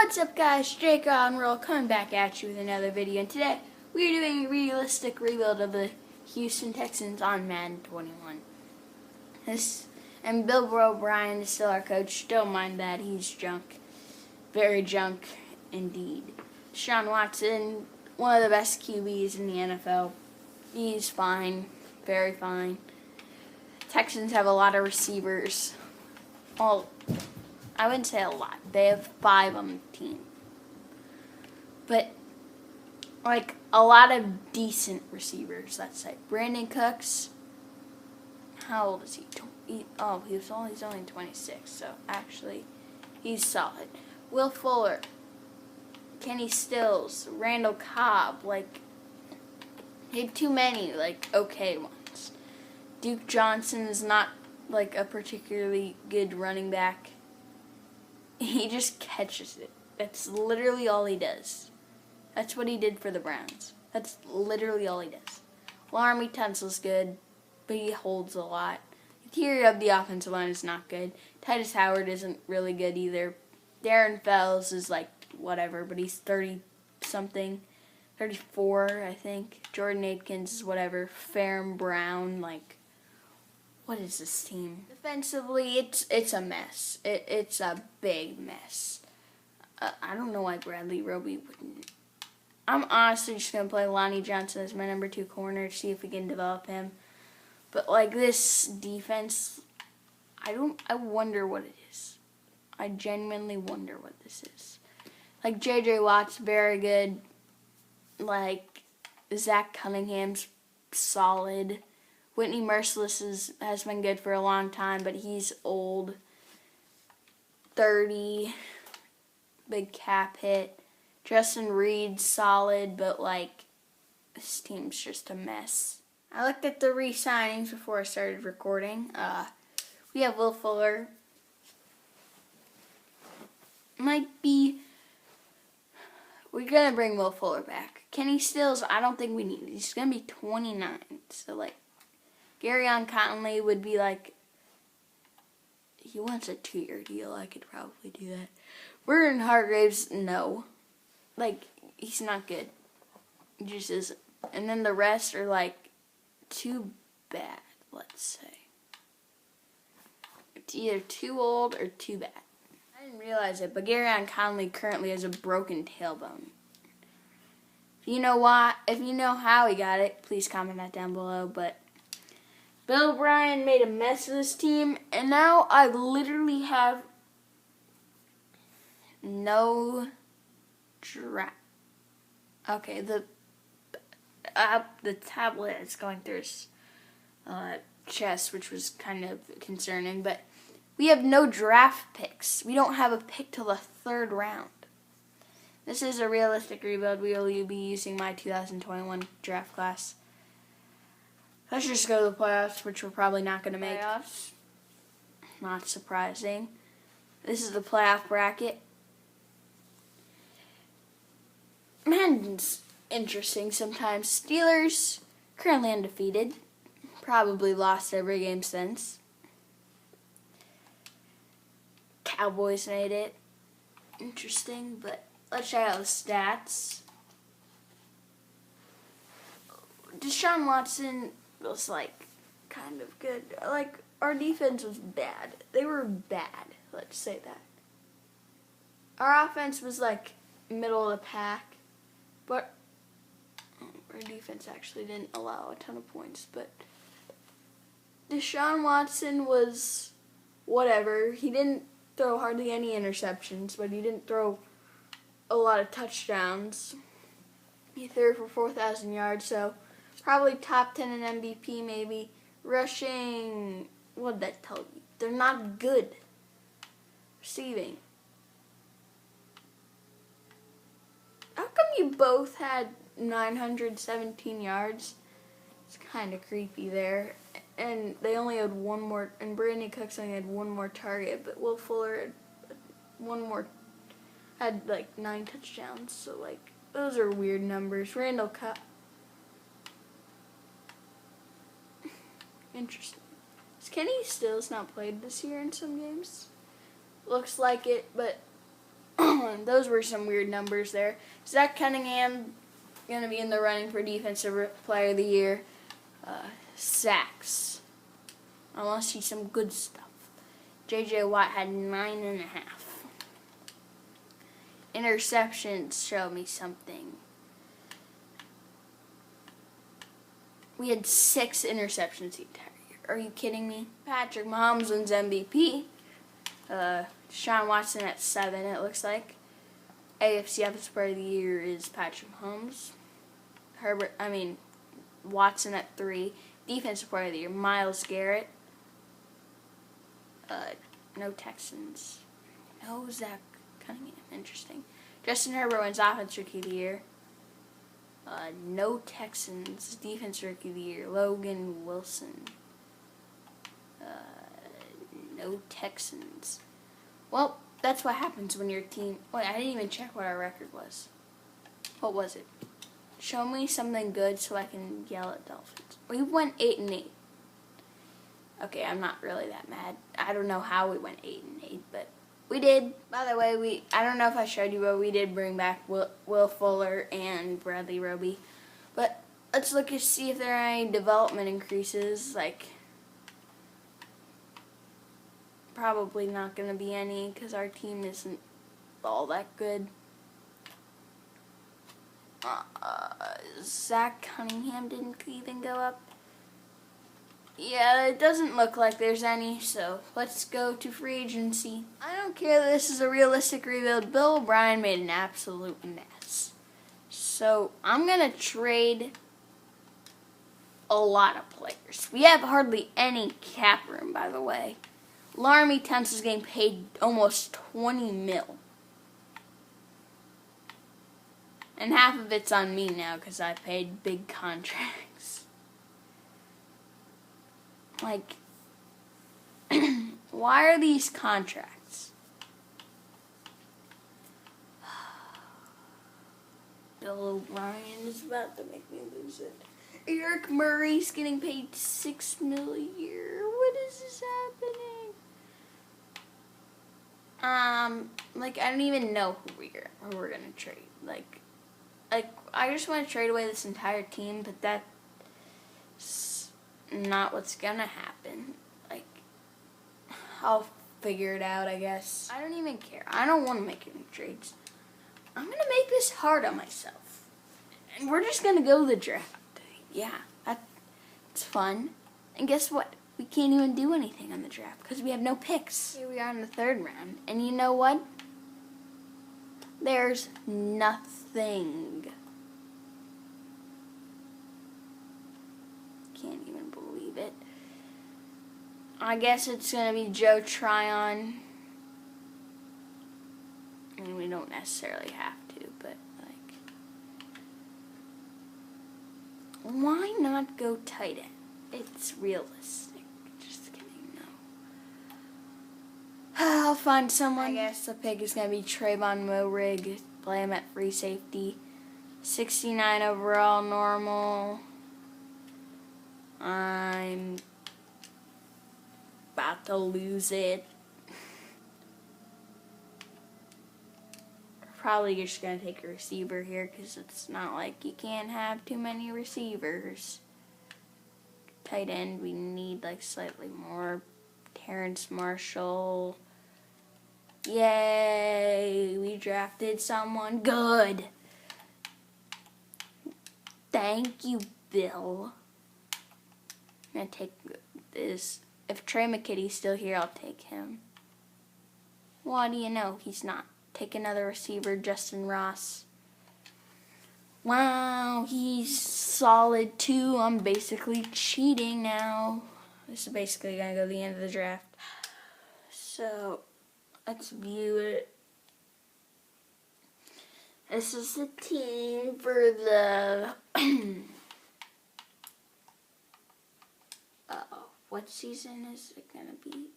What's up guys, Jake on Roll coming back at you with another video, and today we are doing a realistic rebuild of the Houston Texans on Madden 21. And Bill O'Brien is still our coach. Don't mind that, he's junk. Very junk indeed. Deshaun Watson, one of the best QBs in the NFL. He's fine, very fine. Texans have a lot of receivers. Well, I wouldn't say a lot. They have 5 on the team. But, like, a lot of decent receivers, let's say. Brandon Cooks, how old is he? He's only 26, so actually, he's solid. Will Fuller, Kenny Stills, Randall Cobb, like, they have too many, like, okay ones. Duke Johnson is not, like, a particularly good running back. He just catches it. That's literally all he does. That's what he did for the Browns. That's literally all he does. Laramie Tunsil's good, but he holds a lot. The interior of the offensive line is not good. Titus Howard isn't really good either. Darren Fells is like whatever, but he's 30-something. 34, I think. Jordan Aikens is whatever. Farron Brown, like, what is this team? Defensively, it's a mess. It's a big mess. I don't know why Bradley Roby wouldn't. I'm honestly just going to play Lonnie Johnson as my number 2 corner to see if we can develop him. But, like, this defense, I wonder what it is. I genuinely wonder what this is. Like, J.J. Watt's very good. Like, Zach Cunningham's solid. Whitney Merciless has been good for a long time, but he's old. 30. Big cap hit. Justin Reed's solid, but, like, this team's just a mess. I looked at the re-signings before I started recording. We have Will Fuller. We're going to bring Will Fuller back. Kenny Stills, I don't think we need. He's going to be 29. So, like, Garyon Conley would be like, he wants a 2-year deal. I could probably do that. Vernon Hargraves, no. Like, he's not good. He just isn't. And then the rest are, like, too bad, let's say. It's either too old or too bad. I didn't realize it, but Garyon Conley currently has a broken tailbone. If you know why, if you know how he got it, please comment that down below, but Bill O'Brien made a mess of this team, and now I literally have no draft. Okay, the tablet is going through his chest, which was kind of concerning, but we have no draft picks. We don't have a pick till the 3rd round. This is a realistic rebuild. We will be using my 2021 draft class. Let's just go to the playoffs, which we're probably not going to make. Playoffs. Not surprising. This is the playoff bracket. Madden's interesting sometimes. Steelers, currently undefeated. Probably lost every game since. Cowboys made it. Interesting, but let's check out the stats. Deshaun Watson was, like, kind of good. Like, our defense was bad. They were bad, let's say that. Our offense was, like, middle of the pack, but our defense actually didn't allow a ton of points, but Deshaun Watson was whatever. He didn't throw hardly any interceptions, but he didn't throw a lot of touchdowns. He threw for 4,000 yards, so probably top 10 in MVP, maybe. Rushing, what did that tell you? They're not good. Receiving. How come you both had 917 yards? It's kind of creepy there. And they only had one more, and Brandon Cooks only had one more target, but Will Fuller had like 9 touchdowns, so like, those are weird numbers. Randall Cobb. Interesting. Has Kenny Stills not played this year in some games? Looks like it, but Those were some weird numbers there. Zach Cunningham going to be in the running for Defensive Player of the Year. Sacks. I want to see some good stuff. J.J. Watt had 9.5. Interceptions show me something. We had 6 interceptions the entire year. Are you kidding me? Patrick Mahomes wins MVP. Deshaun Watson at 7, it looks like. AFC Offensive Player of the Year is Patrick Mahomes. Watson at 3. Defensive Player of the Year, Myles Garrett. No Texans. No Zach Cunningham. Interesting. Justin Herbert wins Offensive Rookie of the Year. No Texans. Defensive Rookie of the Year, Logan Wilson. No Texans. Well, that's what happens when your team... Wait, I didn't even check what our record was. What was it? Show me something good so I can yell at Dolphins. We went 8-8. Okay, I'm not really that mad. I don't know how we went 8-8, but we did. By the way, I don't know if I showed you, but we did bring back Will Fuller and Bradley Roby. But let's look and see if there are any development increases. Like, probably not going to be any because our team isn't all that good. Zach Cunningham didn't even go up. Yeah, it doesn't look like there's any, so let's go to free agency. I don't care that this is a realistic rebuild. Bill O'Brien made an absolute mess. So I'm going to trade a lot of players. We have hardly any cap room, by the way. Laramie Tunsil is getting paid almost $20 million. And half of it's on me now because I paid big contracts. Like, why are these contracts? Bill O'Brien is about to make me lose it. Eric Murray's getting paid $6 million a year. What is this happening? I don't even know who we're gonna trade. Like, I just want to trade away this entire team, but that's not what's gonna happen. Like, I'll figure it out, I guess. I don't even care. I don't want to make any trades. I'm gonna make this hard on myself, and we're just gonna go to the draft. Yeah, that's fun. And guess what? We can't even do anything on the draft because we have no picks. Here we are in the 3rd round, and you know what? There's nothing. Can't even believe it. I guess it's going to be Joe Tryon. I mean, we don't necessarily have to, but, like, why not go tight end? It's realistic. Just kidding, no. I'll find someone. I guess the pick is going to be Trayvon Moehrig. Play him at free safety. 69 overall, normal. I'm about to lose it. Probably just going to take a receiver here because it's not like you can't have too many receivers. Tight end, we need like slightly more. Terrance Marshall. Yay, we drafted someone good. Thank you, Bill. I'm going to take this. If Trey McKitty's still here, I'll take him. What do you know? He's not. Take another receiver, Justin Ross. Wow, he's solid too. I'm basically cheating now. This is basically going to go to the end of the draft. So, let's view it. This is the team for the... what season is it going to be?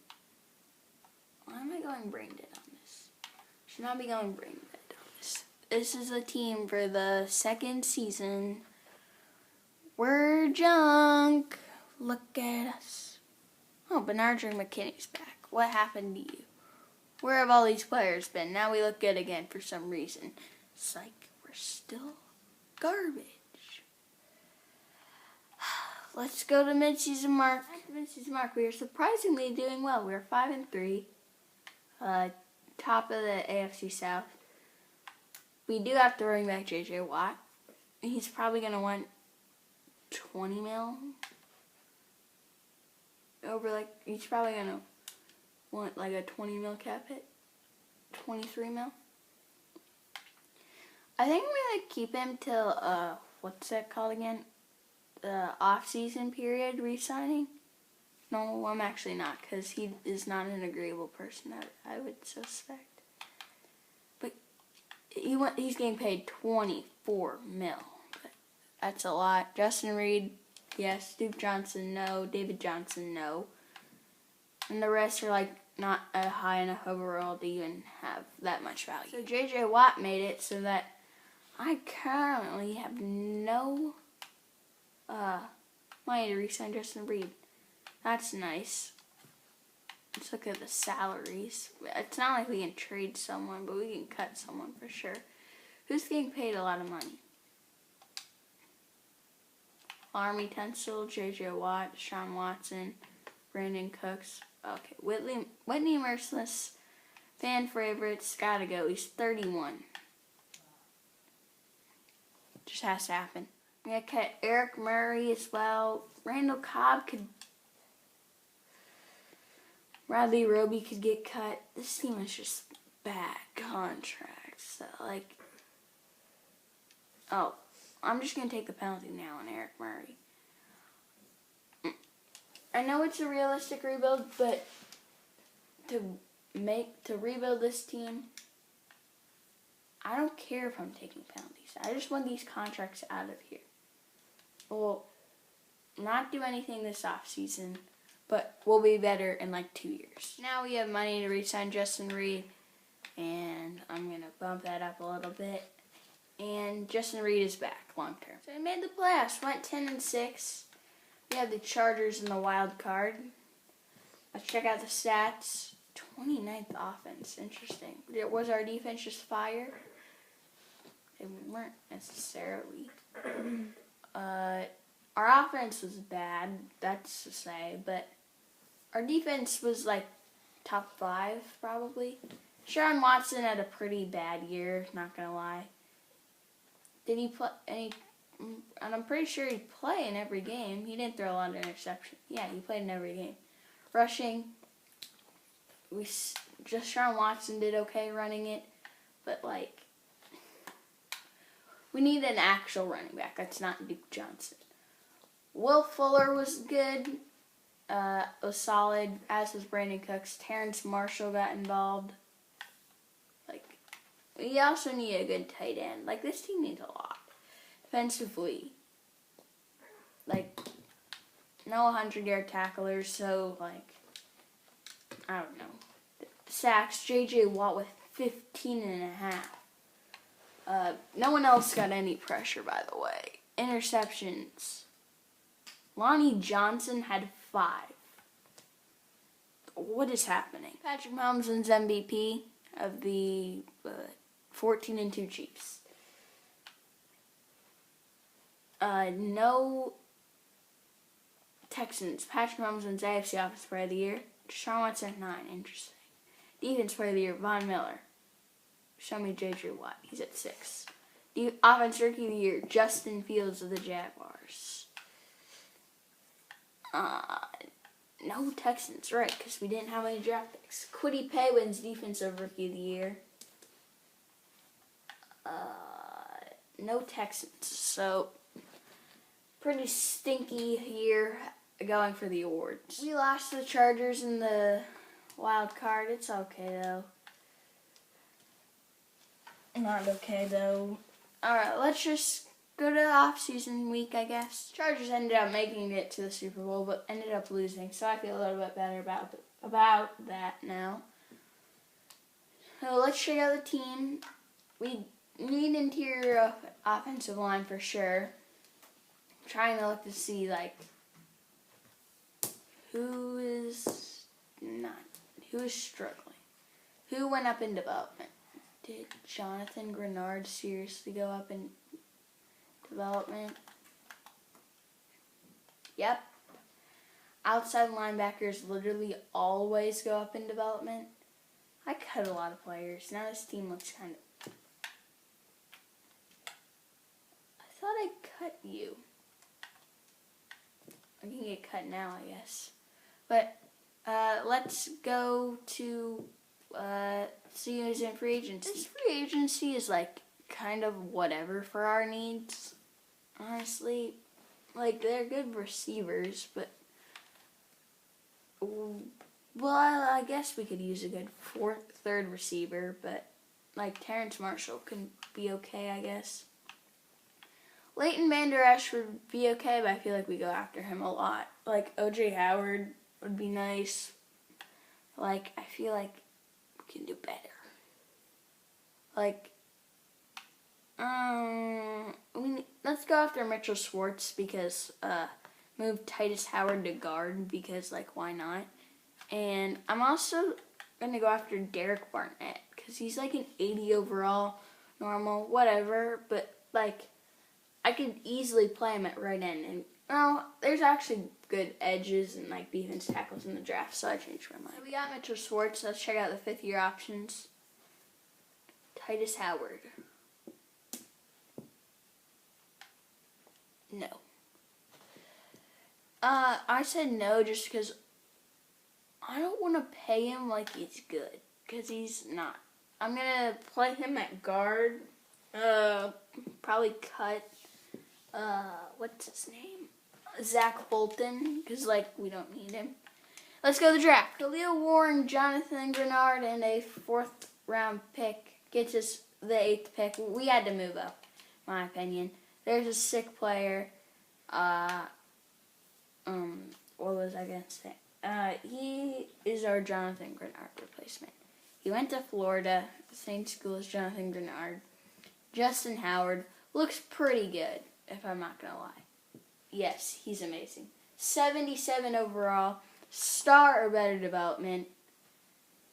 Why am I going brain dead on this? Should not be going brain dead on this. This is a team for the 2nd season. We're junk. Look at us. Oh, Bernard McKinney's back. What happened to you? Where have all these players been? Now we look good again for some reason. Psych, we're still garbage. Let's go to mid-season mark. At mid-season mark, we are surprisingly doing well. We're 5-3, top of the AFC South. We do have to bring back J.J. Watt. He's probably going to want 20 mil. He's probably going to want like a 20 mil cap hit. 23 mil. I think I'm going to keep him till, what's that called again? The off-season period re-signing. No, I'm actually not, because he is not an agreeable person, I would suspect. But he's getting paid 24 mil. That's a lot. Justin Reed, yes. Duke Johnson, no. David Johnson, no. And the rest are like not a high enough overall to even have that much value. So J.J. Watt made it so that I currently have no money to re-sign Justin Reed. That's nice. Let's look at the salaries. It's not like we can trade someone, but we can cut someone for sure. Who's getting paid a lot of money? Army Tunsil, J.J. Watt, Sean Watson, Brandon Cooks. Okay, Whitney Merciless, fan favorites, gotta go. He's 31. Just has to happen. We gotta cut Eric Murray as well. Randall Cobb could. Bradley Roby could get cut. This team is just bad contracts. So, I'm just gonna take the penalty now on Eric Murray. I know it's a realistic rebuild, but to rebuild this team, I don't care if I'm taking penalties. I just want these contracts out of here. We'll not do anything this offseason, but we'll be better in 2 years. Now we have money to re-sign Justin Reed, and I'm going to bump that up a little bit. And Justin Reed is back long term. So we made the playoffs, went 10-6. We have the Chargers in the wild card. Let's check out the stats. 29th offense. Interesting. Was our defense just fire? They weren't necessarily. Our offense was bad, that's to say, but our defense was top 5 probably. Sean Watson had a pretty bad year, not gonna lie. Did he play any? And I'm pretty sure he'd play in every game. He didn't throw a lot of interceptions. Yeah, he played in every game. Rushing, Sean Watson did okay running it, but we need an actual running back. That's not Duke Johnson. Will Fuller was good. Was solid, as was Brandon Cooks. Terrance Marshall got involved. We also need a good tight end. This team needs a lot. Defensively, no 100-yard tacklers, so, I don't know. Sacks, J.J. Watt with 15.5. No one else got any pressure, by the way. Interceptions. Lonnie Johnson had 5. What is happening? Patrick Mahomes wins MVP of the 14-2 Chiefs. No Texans. Patrick Mahomes wins AFC Offensive Player of the Year. Deshaun Watson at 9. Interesting. Defense Player of the Year. Von Miller. Show me J.J. Watt. He's at 6. Offense Rookie of the Year. Justin Fields of the Jaguars. No Texans, right, because we didn't have any draft picks. Kwity Paye wins Defensive Rookie of the Year. No Texans, so pretty stinky year going for the awards. We lost to the Chargers in the wild card. It's okay, though. Not okay, though. Alright, let's just go to the off-season week, I guess. Chargers ended up making it to the Super Bowl, but ended up losing, so I feel a little bit better about that now. So let's check out the team. We need interior offensive line for sure. I'm trying to look to see, who is struggling. Who went up in development? Did Jonathan Grenard seriously go up in development? Yep. Outside linebackers literally always go up in development. I cut a lot of players. Now this team looks kind of... I thought I cut you. I can get cut now, I guess. But let's go to see who's in free agency. This free agency is like kind of whatever for our needs. Honestly, like they're good receivers, but well, I guess we could use a good third receiver, but like Terrance Marshall can be okay, I guess. Leighton Vander Esch would be okay, but I feel like we go after him a lot. Like O.J. Howard would be nice. Like I feel like we can do better. Like, let's go after Mitchell Schwartz because move Titus Howard to guard because like why not? And I'm also gonna go after Derek Barnett because he's like an 80 overall, normal, whatever. But like, I could easily play him at right end. And there's actually good edges and like defense tackles in the draft, so I changed my mind. So we got Mitchell Schwartz. Let's check out the 5th year options. Titus Howard. No. I said no just because I don't want to pay him like he's good, because he's not. I'm going to play him at guard. Probably cut, what's his name? Zach Bolton, because, like, we don't need him. Let's go to the draft. Khalil Warren, Jonathan Grenard, and a 4th round pick gets us the 8th pick. We had to move up, in my opinion. There's a sick player. What was I going to say? He is our Jonathan Grenard replacement. He went to Florida, the same school as Jonathan Grenard. Justin Howard looks pretty good, if I'm not going to lie. Yes, he's amazing. 77 overall, star or better development,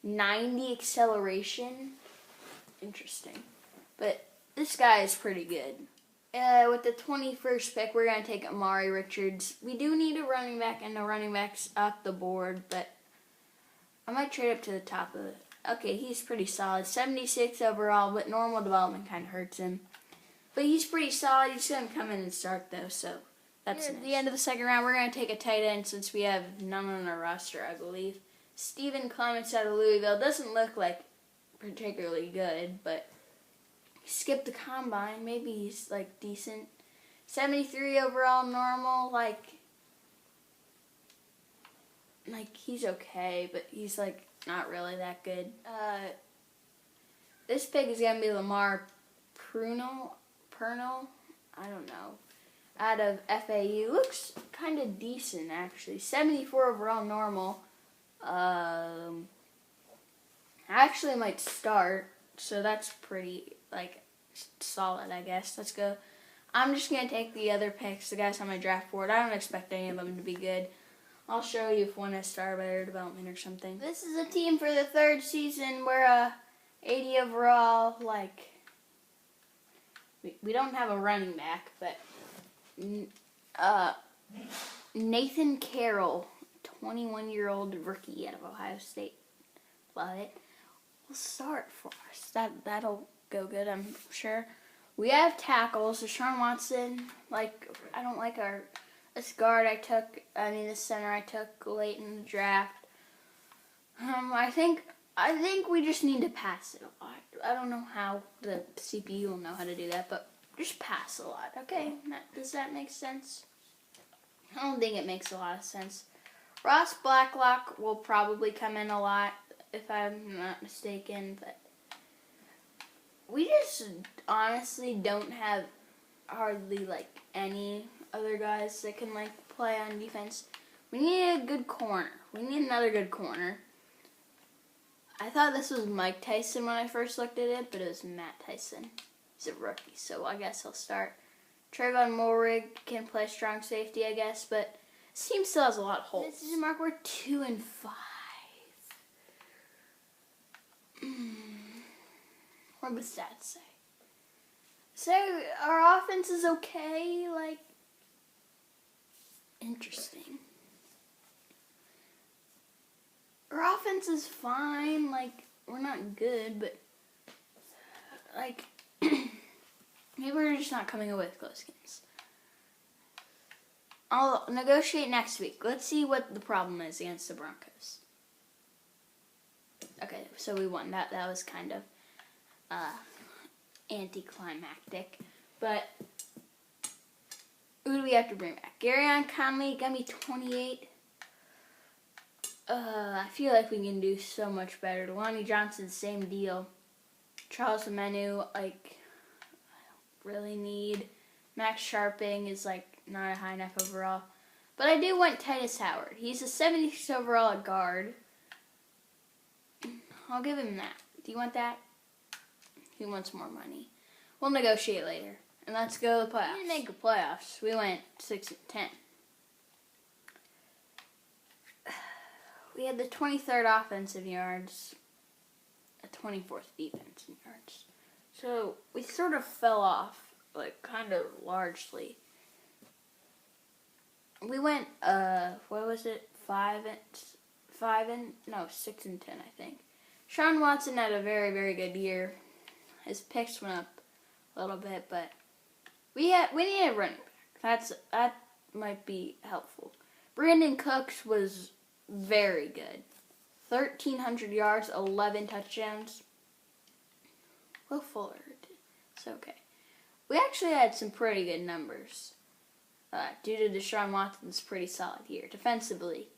90 acceleration. Interesting. But this guy is pretty good. With the 21st pick, we're going to take Amari Richards. We do need a running back, and the running back's up the board, but I might trade up to the top of it. Okay, he's pretty solid. 76 overall, but normal development kind of hurts him. But he's pretty solid. He's going to come in and start, though, so that's nice. At the end of the 2nd round, we're going to take a tight end since we have none on our roster, I believe. Steven Clements out of Louisville. Doesn't look like particularly good, but he skipped the combine. Maybe he's, like, decent. 73 overall, normal, like he's okay, but he's, like, not really that good. This pick is going to be Lamar Purnell, I don't know, out of FAU. Looks kind of decent, actually. 74 overall, normal. I actually might start, so that's pretty, like, solid, I guess. Let's go. I'm just going to take the other picks, the guys on my draft board. I don't expect any of them to be good. I'll show you if one has star better development or something. This is a team for the 3rd season. We're 80 overall, like, we don't have a running back, but Nathan Carroll, 21-year-old rookie out of Ohio State. Love it. Will start for us. That'll go good, I'm sure. We have tackles. Deshaun Watson, like, I don't like this center I took late in the draft. I think we just need to pass it a lot. I don't know how the CPU will know how to do that, but just pass a lot, okay? Does that make sense? I don't think it makes a lot of sense. Ross Blacklock will probably come in a lot, if I'm not mistaken, but we just honestly don't have hardly, like, any other guys that can, like, play on defense. We need a good corner. We need another good corner. I thought this was Mike Tyson when I first looked at it, but it was Matt Tyson. He's a rookie, so I guess he'll start. Trayvon Mulrig can play strong safety, I guess, but this team still has a lot of holes. This is mark, we're 2-5. What do the stats say? So our offense is okay, like, interesting. Our offense is fine, like, we're not good, but, like, maybe we're just not coming away with close games. I'll negotiate next week. Let's see what the problem is against the Broncos. Okay, so we won. That was kind of anticlimactic. But who do we have to bring back? Garyon Conley got me 28. I feel like we can do so much better. Lonnie Johnson, same deal. Charles Omenu, like, I don't really need. Max Sharping is, like, not high enough overall. But I do want Titus Howard. He's a 76 overall at guard. I'll give him that. Do you want that? He wants more money. We'll negotiate later. And let's go to the playoffs. We didn't make the playoffs. We went 6-10. We had the 23rd offensive yards, a 24th defense in yards. So we sort of fell off, like, kind of largely. We went, 6-10, I think. Sean Watson had a very, very good year. His picks went up a little bit, but we need a running back. That might be helpful. Brandon Cooks was very good. 1,300 yards, 11 touchdowns. Will Fuller did. It's okay. We actually had some pretty good numbers due to Deshaun Watson's pretty solid year. Defensively,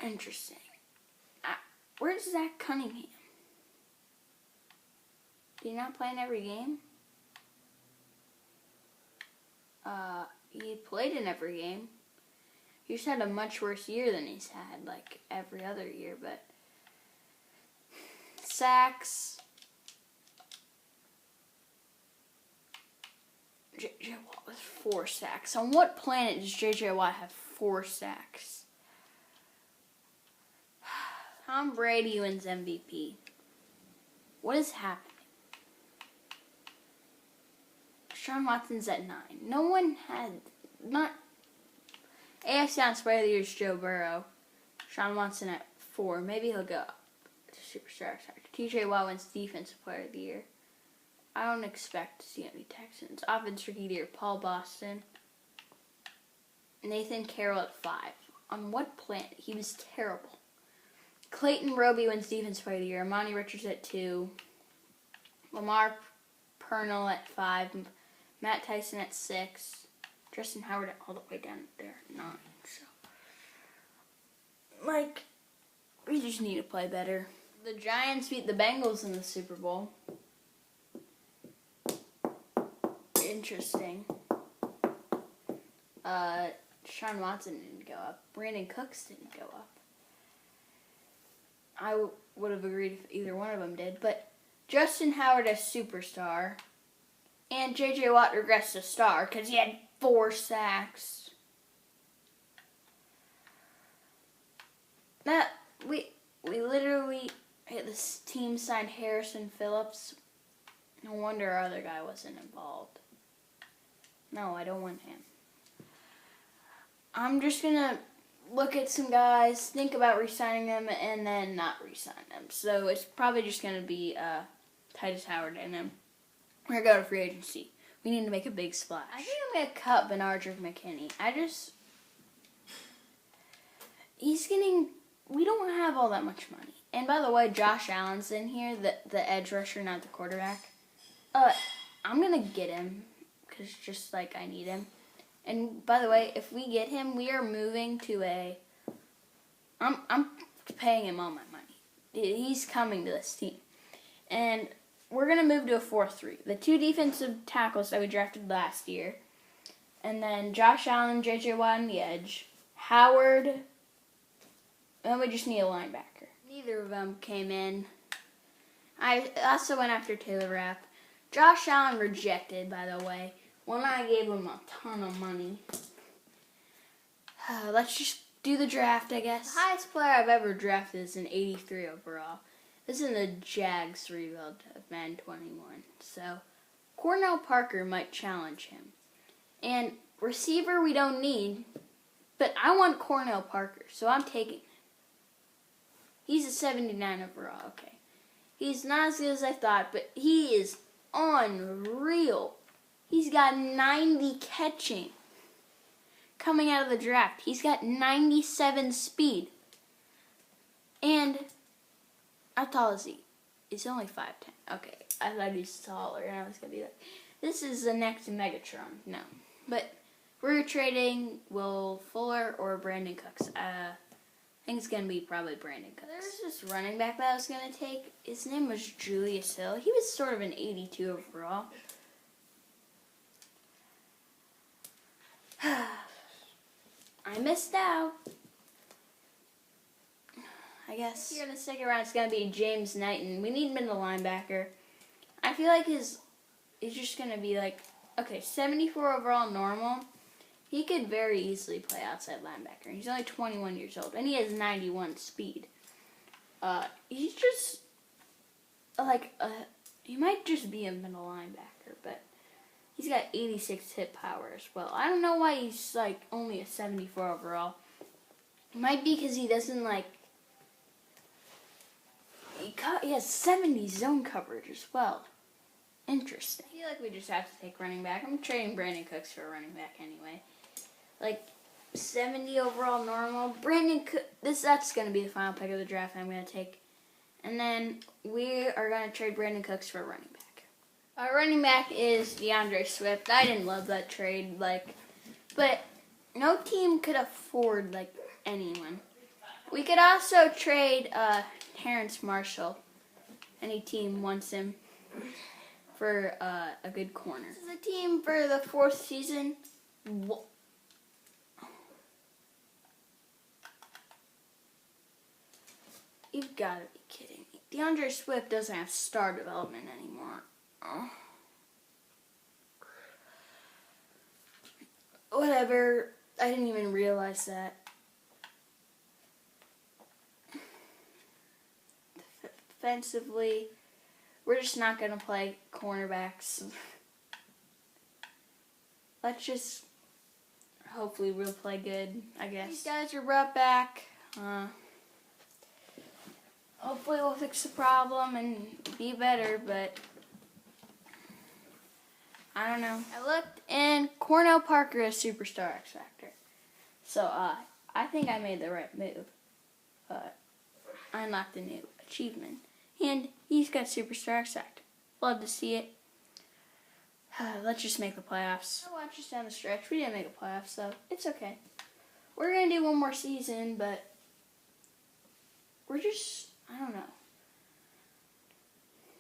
interesting. Where's Zach Cunningham? Did he not play in every game? He played in every game. He just had a much worse year than he's had, like, every other year, but sacks. J.J. Watt with 4 sacks. On what planet does J.J. Watt have 4 sacks? Tom Brady wins MVP. What is happening? Deshaun Watson's at 9. No one had, not, AFC Offensive Player of the Year is Joe Burrow. Deshaun Watson at 4. Maybe he'll go up to Superstar. T.J. Watt wins Defensive Player of the Year. I don't expect to see any Texans. Offensive Rookie of the Year, Paul Boston. Nathan Carroll at 5. On what planet? He was terrible. Clayton Roby wins Defensive Player of the Year. Amani Richards at 2. Lamar Pernell at 5. Matt Tyson at 6. Justin Howard all the way down there at 9. So, like, we just need to play better. The Giants beat the Bengals in the Super Bowl. Interesting. Deshaun Watson didn't go up. Brandon Cooks didn't go up. I would have agreed if either one of them did. But Justin Howard as superstar. And J.J. Watt regressed to star because he had 4 sacks. That we literally this team signed Harrison Phillips. No wonder our other guy wasn't involved. No, I don't want him. I'm just gonna look at some guys, think about re-signing them, and then not re-sign them. So it's probably just gonna be Titus Howard, and then we're gonna go to free agency. We need to make a big splash. I think I'm gonna cut Benardrick McKinney. We don't have all that much money. And by the way, Josh Allen's in here, the edge rusher, not the quarterback. I'm gonna get him because just like I need him. And by the way, if we get him, we are moving to I'm paying him all my money. He's coming to this team, and we're gonna move to a 4-3. The 2 defensive tackles that we drafted last year, and then Josh Allen and J.J. Watt on the edge, Howard, and then we just need a linebacker. Neither of them came in. I also went after Taylor Rapp. Josh Allen rejected, by the way, when I gave him a ton of money. Let's just do the draft, I guess. The highest player I've ever drafted is an 83 overall. This is in the Jags rebuild of Madden 21. So, Cornell Parker might challenge him. And receiver we don't need, but I want Cornell Parker, so I'm taking him. He's a 79 overall, okay. He's not as good as I thought, but he is unreal. He's got 90 catching. Coming out of the draft, he's got 97 speed. And how tall is he? He's only 5'10". Okay, I thought he was taller, and I was going to be like, this is the next Megatron. No. But we're trading Will Fuller or Brandon Cooks. I think it's going to be probably Brandon Cooks. There's this running back that I was going to take. His name was Julius Hill. He was sort of an 82 overall. I missed out. I guess here in the second round it's going to be James Knighton. We need him in the linebacker. I feel like he's just going to be like, okay, 74 overall normal. He could very easily play outside linebacker. He's only 21 years old, and he has 91 speed. He's just like, he might just be a middle linebacker, but he's got 86 hit power as well. I don't know why he's like only a 74 overall. It might be because he doesn't like, he has 70 zone coverage as well. Interesting. I feel like we just have to take running back. I'm trading Brandon Cooks for a running back anyway. Like 70 overall normal. Brandon Cooks, that's going to be the final pick of the draft I'm going to take. And then we are going to trade Brandon Cooks for a running back. Our running back is DeAndre Swift. I didn't love that trade, but no team could afford anyone. We could also trade Terrance Marshall. Any team wants him for a good corner. This is a team for the 4th season. You've got to be kidding me. DeAndre Swift doesn't have star development anymore. Oh. Whatever. I didn't even realize that. Defensively, we're just not going to play cornerbacks. Let's just, hopefully we'll play good, I guess. These guys are brought back. Hopefully we'll fix the problem and be better, but I don't know. I looked, and Cornell Parker is Superstar X Factor. So, I think I made the right move. I unlocked a new achievement. And he's got Superstar X Factor. Love to see it. Let's just make the playoffs. I watched us down the stretch. We didn't make the playoffs, so it's okay. We're going to do one more season, but we're just, I don't know.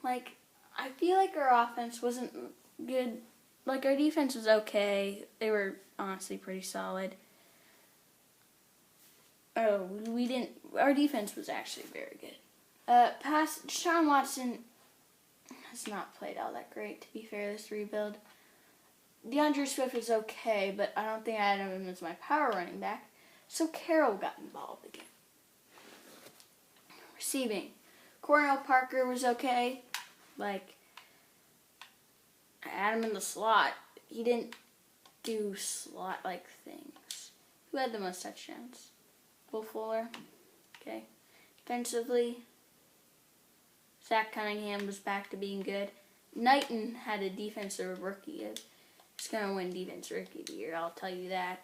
I feel like our offense wasn't good. Our defense was okay. They were honestly pretty solid. Our defense was actually very good. Deshaun Watson has not played all that great, to be fair, this rebuild. DeAndre Swift was okay, but I don't think I had him as my power running back. So Carroll got involved again. Receiving. Cornell Parker was okay. I had him in the slot. He didn't do slot-like things. Who had the most touchdowns? Will Fuller. Okay. Defensively, Zach Cunningham was back to being good. Knighton had a defensive rookie. He's going to win defensive rookie of the year, I'll tell you that.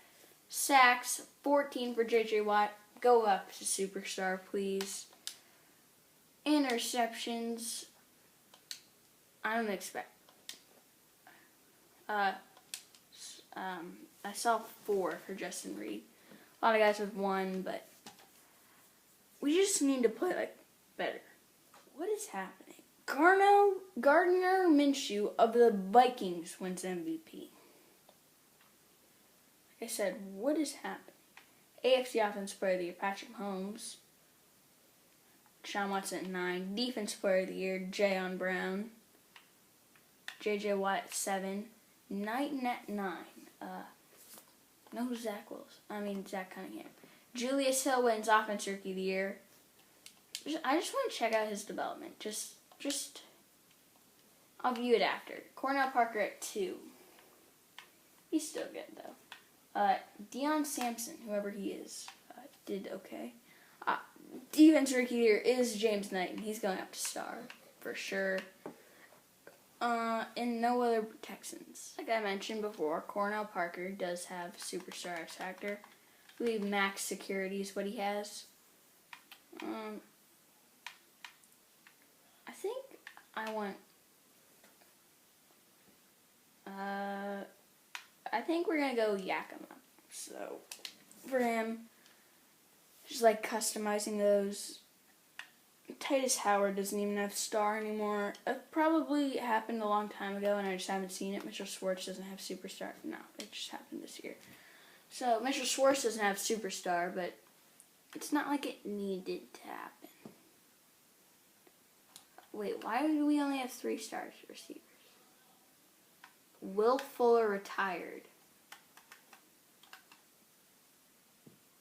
Sacks, 14 for J.J. Watt. Go up to superstar, please. Interceptions, I don't expect. I saw 4 for Justin Reed. A lot of guys with 1, but we just need to play better. What is happening? Gardner Minshew of the Vikings wins MVP. Like I said, what is happening? AFC Offensive Player of the Year, Patrick Mahomes. Deshaun Watson at 9. Defensive Player of the Year, Jayon Brown. J.J. Watt at 7. Knighton at 9. No Zach Cunningham. Julius Hill wins Offensive Rookie of the Year. I just want to check out his development. Just I'll view it after. Cornell Parker at 2. He's still good though. Deion Sampson, whoever he is, did okay. Defense rookie here is James Knight, and he's going up to star for sure. And no other Texans. Like I mentioned before, Cornell Parker does have superstar X factor. I believe max security is what he has. I think I want. I think we're gonna go Yakima. So for him, just like customizing those. Titus Howard doesn't even have star anymore. It probably happened a long time ago, and I just haven't seen it. Mitchell Schwartz doesn't have superstar. No, it just happened this year. So Mitchell Schwartz doesn't have superstar, but it's not like it needed to happen. Wait, why do we only have 3-star receivers? Will Fuller retired.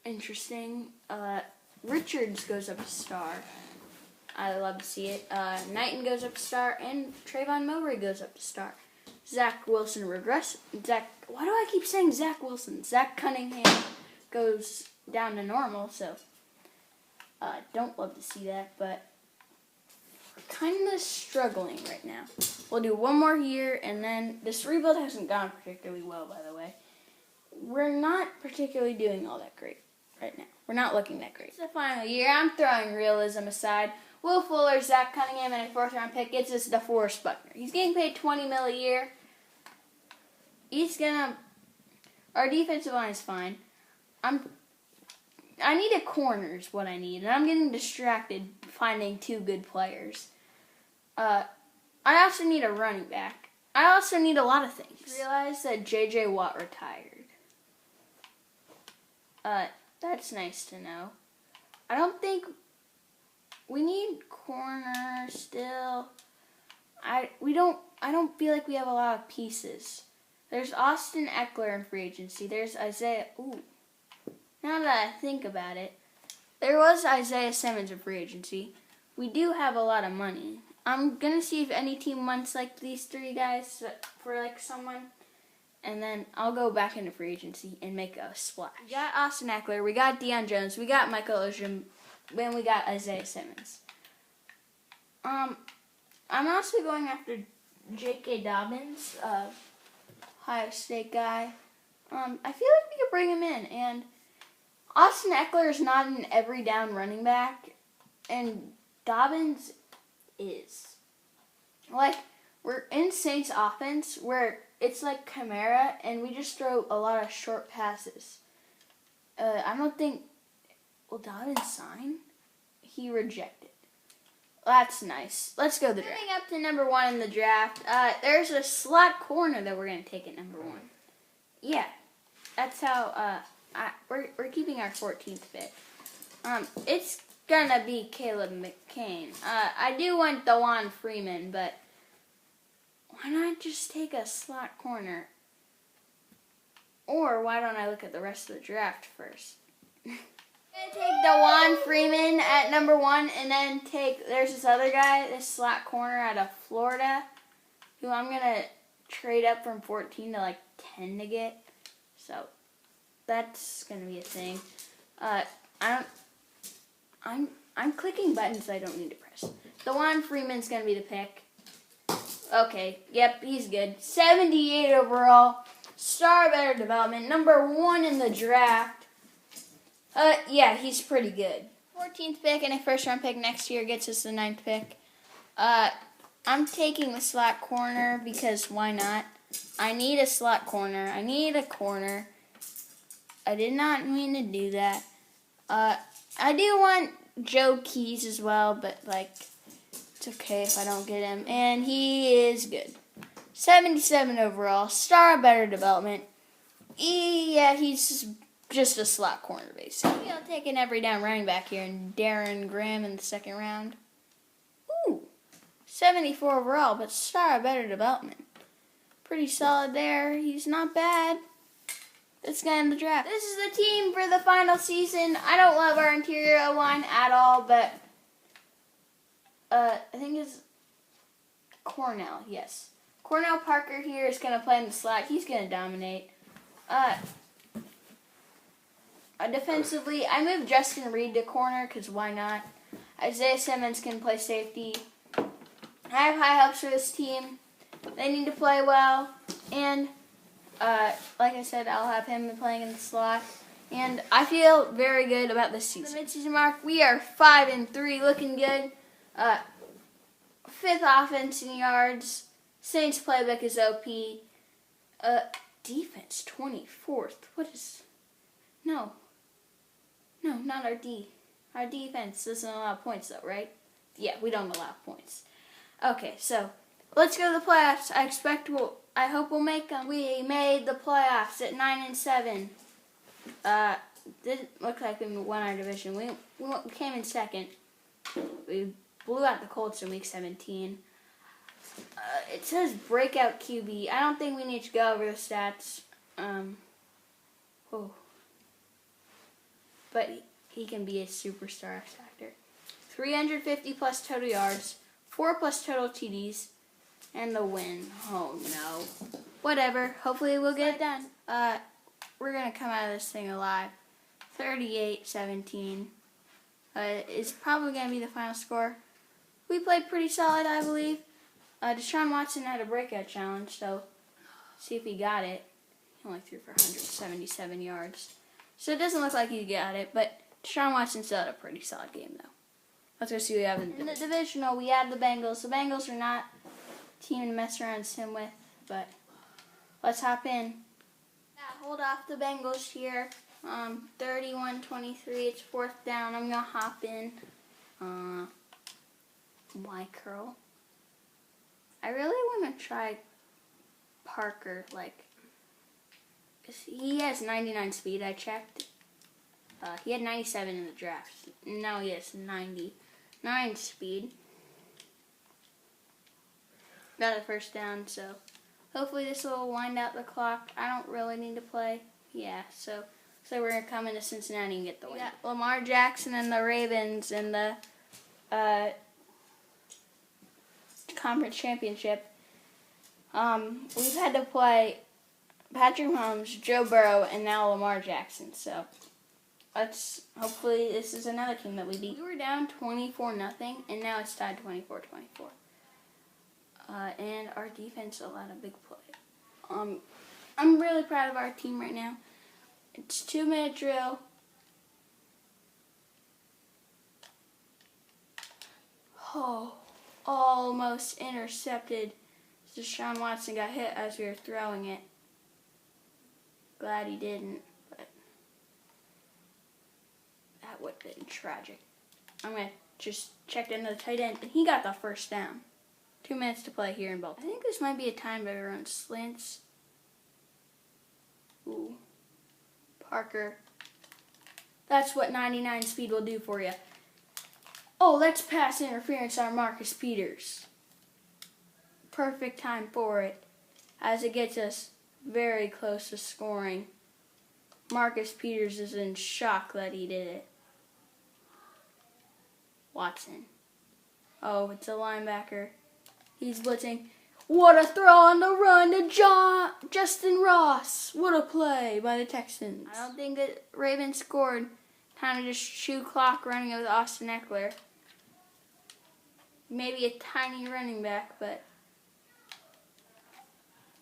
Interesting. Richards goes up to star. I love to see it. Knighton goes up to star, and Trayvon Mowbray goes up to star. Zach Wilson regress. Why do I keep saying Zach Wilson? Zach Cunningham goes down to normal, so don't love to see that, but we're kind of struggling right now. We'll do one more year, and then this rebuild hasn't gone particularly well, by the way. We're not particularly doing all that great right now. We're not looking that great. It's the final year. I'm throwing realism aside. Will Fuller, Zach Cunningham, and a 4th-round pick gets us DeForest Buckner. He's getting paid $20 million a year. Our defensive line is fine. I need a corner is what I need, and I'm getting distracted finding 2 good players. I also need a running back. I also need a lot of things. I realized that J.J. Watt retired. That's nice to know. I don't think we need corner still. I don't feel like we have a lot of pieces. There's Austin Eckler in free agency. There's Isaiah. Ooh. Now that I think about it, there was Isaiah Simmons in free agency. We do have a lot of money. I'm gonna see if any team wants like these 3 guys for like someone, and then I'll go back into free agency and make a splash. We got Austin Eckler, we got Deion Jones, we got Michael Ojim, then we got Isaiah Simmons. I'm also going after J.K. Dobbins, Ohio State guy. I feel like we could bring him in, and Austin Eckler is not an every down running back, and Dobbins is. Like, we're in Saints offense where it's like Kamara, and we just throw a lot of short passes. I don't think... Will Dobbins sign? He rejected. That's nice. Let's go to the draft. Moving up to number 1 in the draft, there's a slot corner that we're going to take at number 1. Yeah, that's how... we're keeping our 14th pick. It's gonna be Caleb McCain. I do want DeJuan Freeman, but why not just take a slot corner? Or why don't I look at the rest of the draft first? I'm gonna take DeJuan Freeman at number 1, and then there's this other guy, this slot corner out of Florida, who I'm gonna trade up from 14 to like 10 to get. So that's gonna be a thing. I'm clicking buttons I don't need to press. DeJuan Freeman's gonna be the pick. Okay, yep, he's good. 78 overall, star better development, number 1 in the draft. Yeah, he's pretty good. 14th pick and a 1st-round pick next year gets us the 9th pick. I'm taking the slot corner because why not? I need a slot corner. I need a corner. I did not mean to do that. I do want Joe Keys as well, but like it's okay if I don't get him. And he is good. 77 overall, star better development. Yeah, he's just a slot corner basically. I'll take an every down running back here and Darren Graham in the 2nd round. Ooh, 74 overall, but star better development. Pretty solid there. He's not bad. Let's get in the draft. This is the team for the final season. I don't love our interior line at all, but I think it's Cornell, yes. Cornell Parker here is going to play in the slot. He's going to dominate. Defensively, I moved Justin Reed to corner because why not? Isaiah Simmons can play safety. I have high hopes for this team. They need to play well. And like I said, I'll have him playing in the slot. And I feel very good about this season. The mid-season mark, we are 5-3, looking good. 5th offense in yards. Saints playbook is OP. Defense 24th. What is? No, not our D. Our defense doesn't allow points though, right? Yeah, we don't allow points. Okay, so let's go to the playoffs. I hope we'll make them. We made the playoffs at 9-7. Didn't look like we won our division. We came in second. We blew out the Colts in week 17. It says breakout QB. I don't think we need to go over the stats. But he can be a superstar X factor. 350 plus total yards, 4 plus total TDs, and the win. Oh no. Whatever. Hopefully we'll get it done. We're gonna come out of this thing alive. 38-17. It's probably gonna be the final score. We played pretty solid, I believe. Deshaun Watson had a breakout challenge, so see if he got it. He only threw for 177 yards. So it doesn't look like he got it, but Deshaun Watson still had a pretty solid game, though. Let's go see what we have in the divisional. We have the Bengals. The Bengals are not a team to mess around and sim with, but let's hop in. Yeah, hold off the Bengals here. 31-23. It's 4th down. I'm going to hop in. Y curl. I really want to try Parker, because he has 99 speed, I checked. He had 97 in the draft. Now he has 99 speed. Got a first down, so hopefully this will wind out the clock. I don't really need to play. Yeah, so we're going to come into Cincinnati and get the win. We got Lamar Jackson and the Ravens in the conference championship. We've had to play Patrick Mahomes, Joe Burrow, and now Lamar Jackson. So hopefully this is another team that we beat. We were down 24-0, and now it's tied 24-24. And our defense allowed a big play. I'm really proud of our team right now. It's 2-minute drill. Oh, almost intercepted. Deshaun Watson got hit as we were throwing it. Glad he didn't, but that would have been tragic. I'm going to just check into the tight end, and he got the first down. 2 minutes to play here in Baltimore. I think this might be a time to run slants. Ooh. Parker. That's what 99 speed will do for you. Oh, let's pass interference on Marcus Peters. Perfect time for it, as it gets us very close to scoring. Marcus Peters is in shock that he did it. Watson. Oh, it's a linebacker. He's blitzing. What a throw on the run to Justin Ross. What a play by the Texans. I don't think that Ravens scored. Time to just chew clock running with Austin Eckler. Maybe a tiny running back, but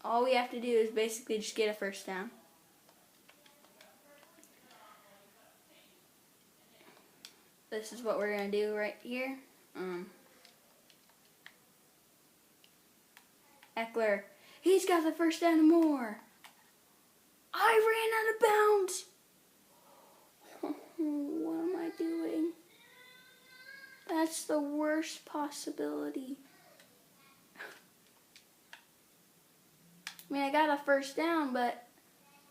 all we have to do is basically just get a first down. This is what we're going to do right here. Eckler, he's got the first down and more. I ran out of bounds. What am I doing? That's the worst possibility. I mean, I got a first down, but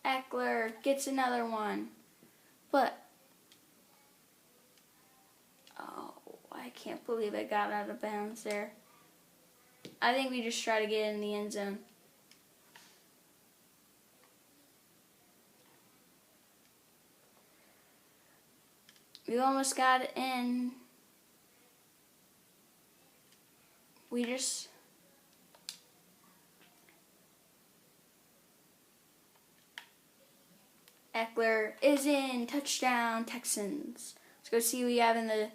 Eckler gets another one. But, oh, I can't believe I got out of bounds there. I think we just try to get in the end zone. We almost got it in. we just Eckler is in. Touchdown, Texans. Let's go see what we have in the,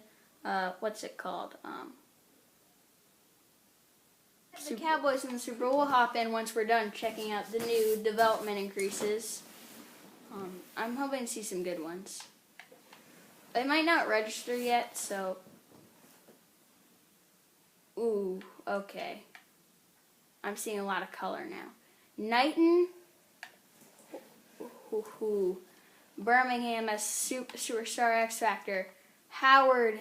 what's it called? The Cowboys in the Super Bowl. We'll hop in once we're done checking out the new development increases. I'm hoping to see some good ones. They might not register yet, so... Ooh, okay. I'm seeing a lot of color now. Knighton. Birmingham as Superstar X Factor. Howard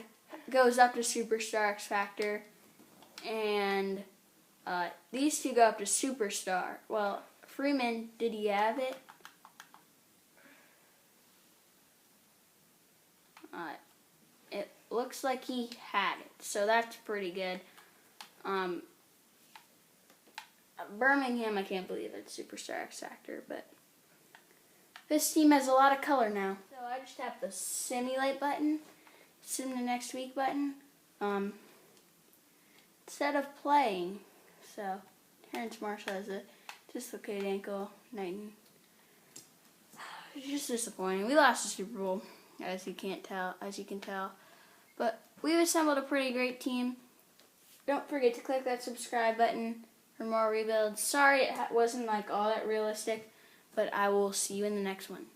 goes up to Superstar X Factor. And these two go up to Superstar. Well, Freeman, did he have it? It looks like he had it, so that's pretty good. Birmingham, I can't believe it's Superstar X Factor, but this team has a lot of color now. So I just tap the simulate button, sim the next week button, instead of playing. So Terrance Marshall has a dislocated ankle. Knighton. It's just disappointing. We lost the Super Bowl, as you can tell. But we've assembled a pretty great team. Don't forget to click that subscribe button for more rebuilds. Sorry it wasn't like all that realistic, but I will see you in the next one.